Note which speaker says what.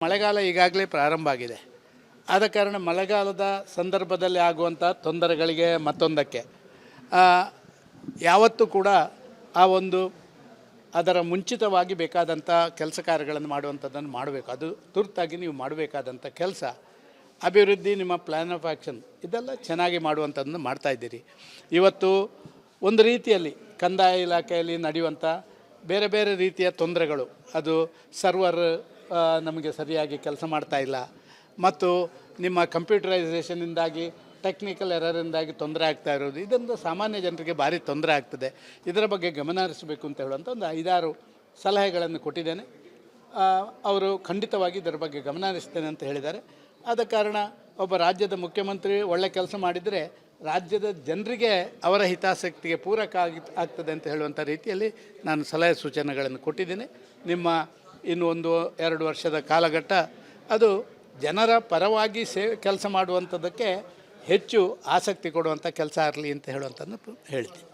Speaker 1: ಮಳೆಗಾಲ ಈಗಾಗಲೇ ಪ್ರಾರಂಭ ಆಗಿದೆ. ಆದ ಕಾರಣ ಮಳೆಗಾಲದ ಸಂದರ್ಭದಲ್ಲಿ ಆಗುವಂಥ ತೊಂದರೆಗಳಿಗೆ ಮತ್ತೊಂದಕ್ಕೆ ಯಾವತ್ತೂ ಕೂಡ ಅದರ ಮುಂಚಿತವಾಗಿ ಬೇಕಾದಂಥ ಕೆಲಸ ಕಾರ್ಯಗಳನ್ನು ಮಾಡುವಂಥದ್ದನ್ನು ಮಾಡಬೇಕು. ಅದು ತುರ್ತಾಗಿ ನೀವು ಮಾಡಬೇಕಾದಂಥ ಕೆಲಸ. ಅಭಿವೃದ್ಧಿ, ನಿಮ್ಮ ಪ್ಲ್ಯಾನ್ ಆಫ್ ಆ್ಯಕ್ಷನ್ ಇದೆಲ್ಲ ಚೆನ್ನಾಗಿ ಮಾಡುವಂಥದ್ದನ್ನು ಮಾಡ್ತಾಯಿದ್ದೀರಿ. ಇವತ್ತು ಒಂದು ರೀತಿಯಲ್ಲಿ ಕಂದಾಯ ಇಲಾಖೆಯಲ್ಲಿ ನಡೆಯುವಂಥ ಬೇರೆ ಬೇರೆ ರೀತಿಯ ತೊಂದರೆಗಳು, ಅದು ಸರ್ವರ್ ನಮಗೆ ಸರಿಯಾಗಿ ಕೆಲಸ ಮಾಡ್ತಾಯಿಲ್ಲ, ಮತ್ತು ನಿಮ್ಮ ಕಂಪ್ಯೂಟರೈಸೇಷನಿಂದಾಗಿ ಟೆಕ್ನಿಕಲ್ ಎರರಿಂದಾಗಿ ತೊಂದರೆ ಆಗ್ತಾ ಇರೋದು, ಇದರಿಂದ ಸಾಮಾನ್ಯ ಜನರಿಗೆ ಭಾರಿ ತೊಂದರೆ ಆಗ್ತದೆ. ಇದರ ಬಗ್ಗೆ ಗಮನ ಹರಿಸಬೇಕು ಅಂತ ಹೇಳುವಂಥ ಒಂದು 5-6 ಸಲಹೆಗಳನ್ನು ಕೊಟ್ಟಿದ್ದೇನೆ. ಅವರು ಖಂಡಿತವಾಗಿ ಇದರ ಬಗ್ಗೆ ಗಮನ ಹರಿಸ್ತೇನೆ ಅಂತ ಹೇಳಿದ್ದಾರೆ. ಆದ ಕಾರಣ ಒಬ್ಬ ರಾಜ್ಯದ ಮುಖ್ಯಮಂತ್ರಿ ಒಳ್ಳೆ ಕೆಲಸ ಮಾಡಿದರೆ ರಾಜ್ಯದ ಜನರಿಗೆ ಅವರ ಹಿತಾಸಕ್ತಿಗೆ ಪೂರಕ ಆಗ್ತದೆ ಅಂತ ಹೇಳುವಂಥ ರೀತಿಯಲ್ಲಿ ನಾನು ಸಲಹೆ ಸೂಚನೆಗಳನ್ನು ಕೊಟ್ಟಿದ್ದೇನೆ. ನಿಮ್ಮ ಇನ್ನು 1-2 ವರ್ಷದ ಕಾಲಘಟ್ಟ ಅದು ಜನರ ಪರವಾಗಿ ಕೆಲಸ ಮಾಡುವಂಥದ್ದಕ್ಕೆ ಹೆಚ್ಚು ಆಸಕ್ತಿ ಕೊಡುವಂಥ ಕೆಲಸ ಇರಲಿ ಅಂತ ಹೇಳುವಂಥದ್ದು ಹೇಳ್ತೀನಿ.